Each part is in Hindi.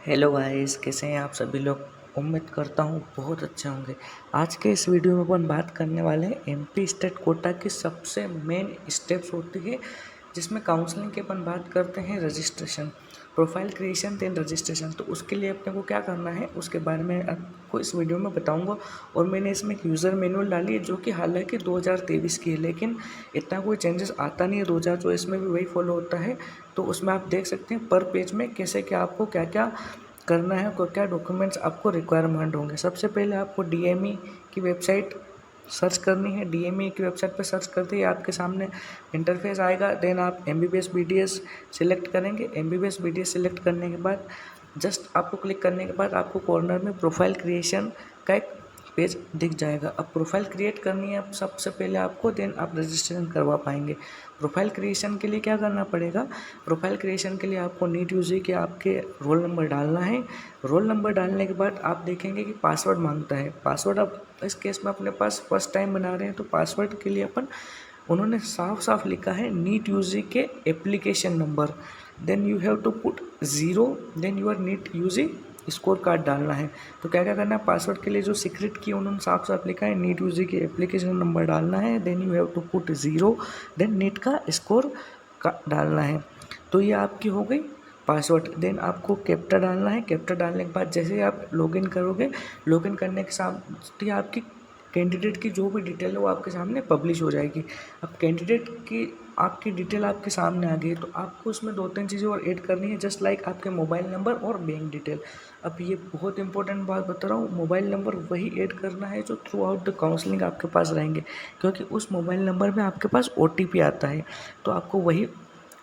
हेलो गाइस, कैसे हैं आप सभी लोग। उम्मीद करता हूँ बहुत अच्छे होंगे। आज के इस वीडियो में अपन बात करने वाले हैं एमपी स्टेट कोटा की सबसे मेन स्टेप्स होती है, जिसमें काउंसलिंग की अपन बात करते हैं registration, profile creation then registration. तो उसके लिए अपने को क्या करना है उसके बारे में आपको इस वीडियो में बताऊंगा। और मैंने इसमें एक यूज़र मैनुअल डाली है जो कि हालांकि 2023 की है, लेकिन इतना कोई चेंजेस आता नहीं है। 2024 में भी वही फॉलो होता है। तो उसमें आप देख सकते हैं पर पेज में कैसे क्या आपको क्या क्या करना है, को क्या डॉक्यूमेंट्स आपको रिक्वायरमेंट होंगे। सबसे पहले आपको डीएमई की वेबसाइट सर्च करनी है। डीएमई की वेबसाइट पर सर्च करते ही आपके सामने इंटरफेस आएगा। देन आप एमबीबीएस बीडीएस सिलेक्ट करेंगे। एमबीबीएस बीडीएस सिलेक्ट करने के बाद जस्ट आपको क्लिक करने के बाद आपको कॉर्नर में प्रोफाइल क्रिएशन का एक पेज दिख जाएगा। अब प्रोफाइल क्रिएट करनी है अब सबसे पहले आपको, देन आप रजिस्ट्रेशन करवा पाएंगे। प्रोफाइल क्रिएशन के लिए क्या करना पड़ेगा, प्रोफाइल क्रिएशन के लिए आपको नीट यूजी के आपके रोल नंबर डालना है। रोल नंबर डालने के बाद आप देखेंगे कि पासवर्ड मांगता है। पासवर्ड अब इस केस में अपने पास फर्स्ट टाइम बना रहे हैं तो पासवर्ड के लिए अपन उन्होंने साफ साफ लिखा है नीट यूजी के application number, then you have to put 0, then your NEET UG score card डालना है। तो क्या क्या करना है, पासवर्ड के लिए जो सीक्रेट की उन्होंने साफ साफ लिखा है नीट यूजी के एप्लीकेशन नंबर डालना है, then you have to put 0, then NEET का स्कोर का डालना है। तो ये आपकी हो गई पासवर्ड। देन आपको कैप्चा डालना है। कैप्चा डालने के बाद जैसे ही आप लॉगिन करोगे, लॉगिन करने के साथ ही आपकी कैंडिडेट की जो भी डिटेल है वो आपके सामने पब्लिश हो जाएगी। अब कैंडिडेट की आपकी डिटेल आपके सामने आ गई तो आपको उसमें 2-3 चीज़ें और ऐड करनी है, जस्ट लाइक आपके मोबाइल नंबर और बैंक डिटेल। अब ये बहुत इंपॉर्टेंट बात बता रहा हूँ, मोबाइल नंबर वही ऐड करना है जो थ्रू आउट द काउंसलिंग आपके पास रहेंगे, क्योंकि उस मोबाइल नंबर में आपके पास ओटीपी आता है। तो आपको वही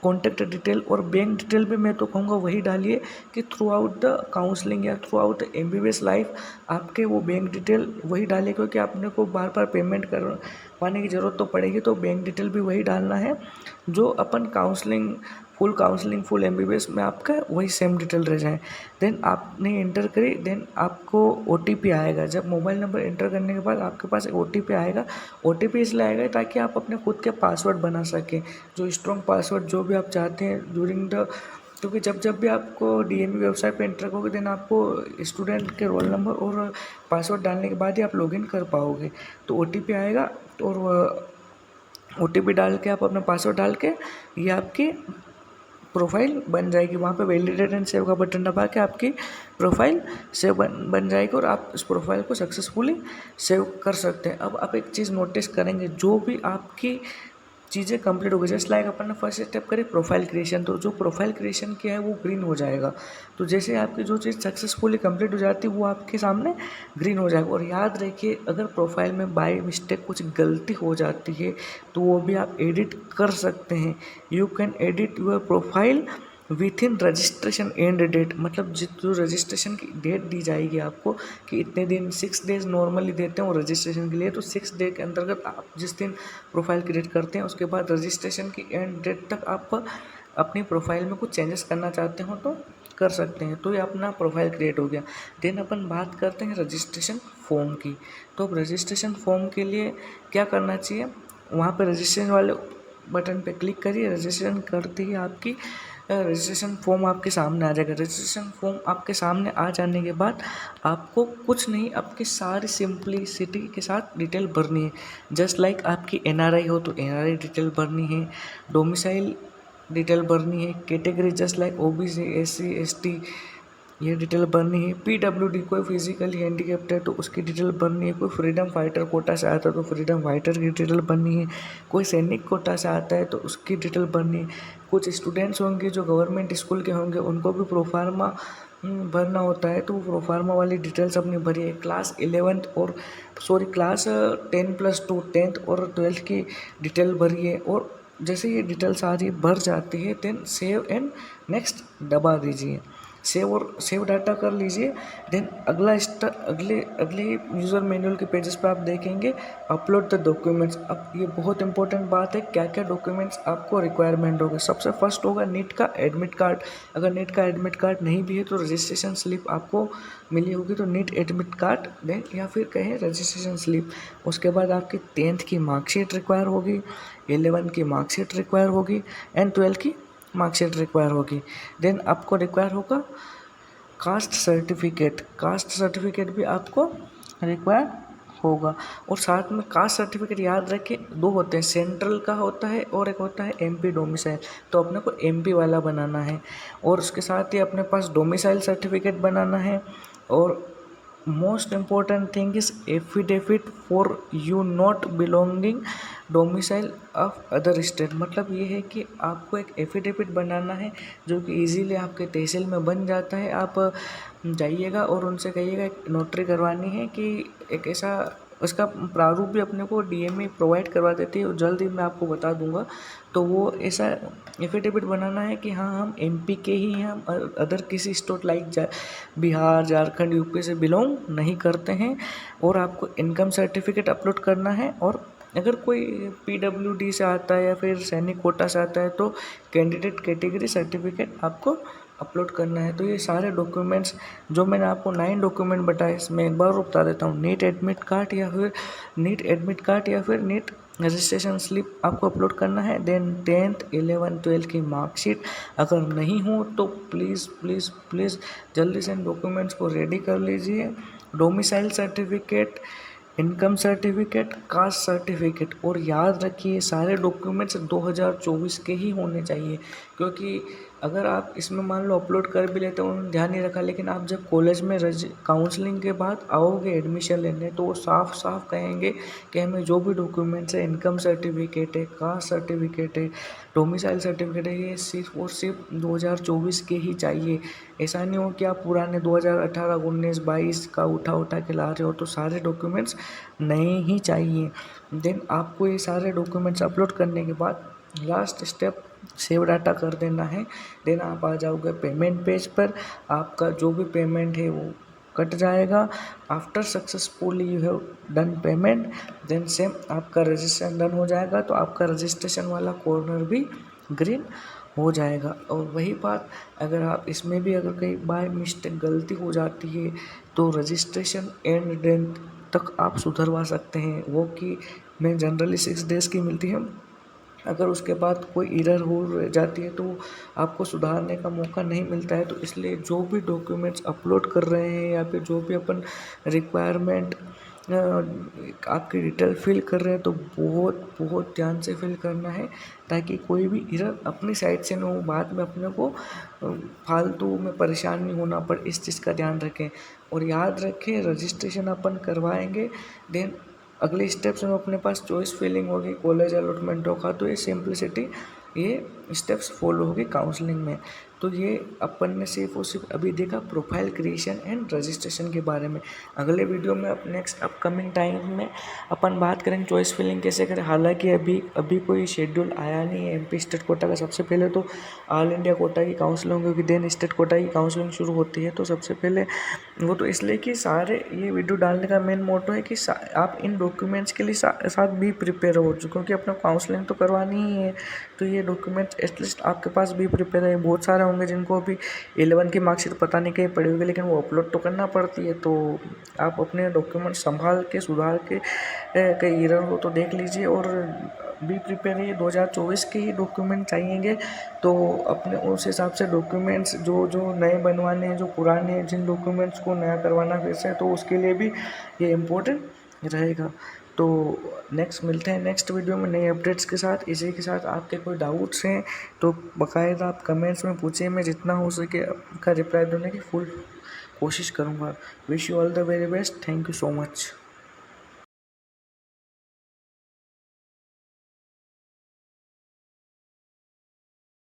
कॉन्टैक्ट डिटेल और बैंक डिटेल भी मैं तो कहूँगा वही डालिए कि थ्रू आउट द काउंसलिंग या थ्रू आउट एमबीबीएस लाइफ आपके वो बैंक डिटेल वही डालिए, क्योंकि आपने को बार बार पेमेंट करवाने की ज़रूरत तो पड़ेगी। तो बैंक डिटेल भी वही डालना है जो अपन काउंसलिंग फुल एमबीबीएस में आपका वही सेम डिटेल रह जाए। देन आपने इंटर करी, देन आपको ओटीपी आएगा। जब मोबाइल नंबर इंटर करने के बाद आपके पास एक ओटीपी आएगा। ओटीपी इसलिए आएगा ताकि आप अपने खुद के पासवर्ड बना सकें, जो स्ट्रॉन्ग पासवर्ड जो भी आप चाहते हैं ड्यूरिंग द, क्योंकि जब भी आपको डीएमई वेबसाइट पे एंटर करोगे देन आपको स्टूडेंट के रोल नंबर और पासवर्ड डालने के बाद ही आप लॉगिन कर पाओगे। तो ओटीपी आएगा और ओटीपी डाल के आप अपना पासवर्ड डाल के ये आपकी प्रोफाइल बन जाएगी। वहाँ पे वैलिडेट एंड सेव का बटन दबा के आपकी प्रोफाइल सेव बन जाएगी और आप इस प्रोफाइल को सक्सेसफुली सेव कर सकते हैं। अब आप एक चीज़ नोटिस करेंगे, जो भी आपकी चीज़ें कंप्लीट हो गई, जस्ट लाइक अपन ने फर्स्ट स्टेप करी प्रोफाइल क्रिएशन, तो जो प्रोफाइल क्रिएशन किया है वो ग्रीन हो जाएगा। तो जैसे आपकी जो चीज़ सक्सेसफुली कंप्लीट हो जाती है वो आपके सामने ग्रीन हो जाएगा। और याद रखिए, अगर प्रोफाइल में बाय मिस्टेक कुछ गलती हो जाती है तो वो भी आप एडिट कर सकते हैं। You can edit your profile within registration end date, मतलब जो रजिस्ट्रेशन की डेट दी जाएगी आपको कि इतने दिन 6 डेज नॉर्मली देते हैं वो रजिस्ट्रेशन के लिए, तो 6 डे के अंतर्गत आप जिस दिन प्रोफाइल क्रिएट करते हैं उसके बाद रजिस्ट्रेशन की एंड डेट तक आप अपनी प्रोफाइल में कुछ चेंजेस करना चाहते हो तो कर सकते हैं। तो ये अपना प्रोफाइल क्रिएट हो गया। देन अपन बात करते हैं रजिस्ट्रेशन फॉर्म की। तो अब रजिस्ट्रेशन फॉर्म के लिए क्या करना चाहिए, वहाँ पर रजिस्ट्रेशन वाले बटन पे क्लिक करिए। रजिस्ट्रेशन करते ही आपकी रजिस्ट्रेशन फॉर्म आपके सामने आ जाएगा। रजिस्ट्रेशन फॉर्म आपके सामने आ जाने के बाद आपको कुछ नहीं, आपकी सारी सिंप्लिसिटी के साथ डिटेल भरनी है। जस्ट लाइक आपकी एनआरआई हो तो एनआरआई डिटेल भरनी है, डोमिसाइल डिटेल भरनी है, category just like OBC SC ST ये डिटेल भरनी है, पीडब्ल्यूडी कोई फिजिकली हैंडीकैप्ड है तो उसकी डिटेल भरनी है, कोई फ्रीडम फाइटर कोटा से आता है तो फ्रीडम फाइटर की डिटेल भरनी है, कोई सैनिक कोटा से आता है तो उसकी डिटेल भरनी है। कुछ स्टूडेंट्स होंगे जो गवर्नमेंट स्कूल के होंगे उनको भी प्रोफार्मा भरना होता है, तो वो प्रोफार्मा वाली डिटेल्स अपनी भरी है। क्लास 10+2 10th और 12th की डिटेल भरी है। और जैसे ये डिटेल सारी भर जाती है देन सेव एंड नेक्स्ट दबा दीजिए। सेव डाटा कर लीजिए। देन अगले यूज़र मैनुअल के पेजेस पे आप देखेंगे अपलोड द डॉक्यूमेंट्स। अब ये बहुत इंपॉर्टेंट बात है, क्या क्या डॉक्यूमेंट्स आपको रिक्वायरमेंट होगा। सबसे फर्स्ट होगा नीट का एडमिट कार्ड। अगर नीट का एडमिट कार्ड नहीं भी है तो रजिस्ट्रेशन स्लिप आपको मिली होगी, तो नीट एडमिट कार्ड देन या फिर कहें रजिस्ट्रेशन स्लिप। उसके बाद आपकी 10th की मार्कशीट रिक्वायर होगी, 11 की मार्कशीट रिक्वायर होगी एंड 12 की मार्कशीट रिक्वायर होगी। देन आपको रिक्वायर होगा कास्ट सर्टिफिकेट भी आपको रिक्वायर होगा। और साथ में कास्ट सर्टिफिकेट याद रखिए, दो होते हैं, सेंट्रल का होता है और एक होता है एमपी डोमिसाइल। तो अपने को एमपी वाला बनाना है। और उसके साथ ही अपने पास डोमिसाइल सर्टिफिकेट बनाना है। और most important thing is affidavit for you not belonging domicile of other state. मतलब ये है कि आपको एक एफिडेविट बनाना है जो कि इजीली आपके तहसील में बन जाता है। आप जाइएगा और उनसे कहिएगा, एक नोटरी करवानी है कि एक ऐसा, उसका प्रारूप भी अपने को डीएमई प्रोवाइड करवा देती है और जल्द ही मैं आपको बता दूंगा। तो वो ऐसा एफिडेविट बनाना है कि हाँ हम एमपी के ही हैं, हम अदर किसी state like Bihar, Jharkhand, UP से बिलोंग नहीं करते हैं। और आपको इनकम सर्टिफिकेट अपलोड करना है। और अगर कोई पीडब्ल्यूडी से आता है या फिर सैनिक कोटा से आता है तो कैंडिडेट कैटेगरी सर्टिफिकेट आपको अपलोड करना है। तो ये सारे डॉक्यूमेंट्स जो मैंने आपको 9 डॉक्यूमेंट बताए, इसमें एक बार बता देता हूँ। नीट एडमिट कार्ड या फिर नीट रजिस्ट्रेशन स्लिप आपको अपलोड करना है। देन 10th 11th 12th की मार्कशीट अगर नहीं हो तो प्लीज़ प्लीज़ प्लीज़ जल्दी से इन डॉक्यूमेंट्स को रेडी कर लीजिए। Domicile certificate, income certificate, caste certificate. और याद रखिए सारे डॉक्यूमेंट्स 2024 के ही होने चाहिए, क्योंकि अगर आप इसमें मान लो अपलोड कर भी लेते हो, उन्होंने ध्यान नहीं रखा, लेकिन आप जब कॉलेज में काउंसलिंग के बाद आओगे एडमिशन लेने तो वो साफ साफ कहेंगे कि हमें जो भी डॉक्यूमेंट्स है, इनकम सर्टिफिकेट है, कास्ट सर्टिफिकेट है, डोमिसाइल सर्टिफिकेट है, ये सिर्फ और सिर्फ 2024 के ही चाहिए। ऐसा नहीं हो कि आप पुराने 2018, 19, 22 का उठा के ला रहे हो, तो सारे डॉक्यूमेंट्स नए ही चाहिए। देन आपको ये सारे डॉक्यूमेंट्स अपलोड करने के बाद लास्ट स्टेप सेव डाटा कर देना है। देन आप आ जाओगे पेमेंट पेज पर, आपका जो भी पेमेंट है वो कट जाएगा। After successfully you have done payment, then same आपका रजिस्ट्रेशन डन हो जाएगा। तो आपका रजिस्ट्रेशन वाला कॉर्नर भी ग्रीन हो जाएगा। और वही बात, अगर आप इसमें भी अगर कहीं बाय मिस्टेक गलती हो जाती है तो रजिस्ट्रेशन एंड डेट तक आप सुधरवा सकते हैं। वो कि मैं जनरली 6 days की मिलती है, अगर उसके बाद कोई एरर हो जाती है तो आपको सुधारने का मौका नहीं मिलता है। तो इसलिए जो भी डॉक्यूमेंट्स अपलोड कर रहे हैं या फिर जो भी अपन रिक्वायरमेंट आपकी डिटेल फिल कर रहे हैं तो बहुत बहुत ध्यान से फिल करना है, ताकि कोई भी एरर अपनी साइड से ना हो, बाद में अपने को फालतू में परेशान नहीं होना पड़े। इस चीज़ का ध्यान रखें। और याद रखें, रजिस्ट्रेशन अपन करवाएंगे, देन अगले स्टेप्स में अपने पास चॉइस फिलिंग होगी, कॉलेज अलॉटमेंट होगा। तो ये सिंपलिसिटी, ये स्टेप्स फॉलो होगी काउंसलिंग में। तो ये अपन ने सिर्फ और सिर्फ अभी देखा प्रोफाइल क्रिएशन एंड रजिस्ट्रेशन के बारे में। अगले वीडियो में नेक्स्ट अपकमिंग टाइम में अपन बात करेंगे चॉइस फिलिंग कैसे करें। हालांकि अभी कोई शेड्यूल आया नहीं है एमपी स्टेट कोटा का। सबसे पहले तो ऑल इंडिया कोटा की काउंसलिंग होगी, देन स्टेट कोटा की काउंसलिंग शुरू होती है। तो सबसे पहले वो तो इसलिए कि सारे ये वीडियो डालने का मेन मोटो है कि आप इन डॉक्यूमेंट्स के लिए साथ भी प्रिपेयर हो, क्योंकि अपना काउंसलिंग तो करवानी ही है। तो ये डॉक्यूमेंट्स एटलीस्ट आपके पास भी प्रिपेयर है। बहुत सारे होंगे जिनको अभी 11 की मार्कशीट पता नहीं कहीं पड़ी होगी, लेकिन वो अपलोड तो करना पड़ती है। तो आप अपने डॉक्यूमेंट संभाल के सुधार के कहीं एरर हो तो देख लीजिए और बी प्रिपेयर है। 2024 के ही डॉक्यूमेंट चाहिएंगे, तो अपने उस हिसाब से डॉक्यूमेंट्स जो नए बनवाने हैं, जो पुराने जिन डॉक्यूमेंट्स को नया करवाना फिर से, तो उसके लिए भी ये इम्पोर्टेंट रहेगा। तो नेक्स्ट मिलते हैं नेक्स्ट वीडियो में नए अपडेट्स के साथ। इसी के साथ आपके कोई डाउट्स हैं तो बाकायदा आप कमेंट्स में पूछिए, मैं जितना हो सके आपका रिप्लाई देने की फुल कोशिश करूँगा। Wish you all the very best. Thank you so much.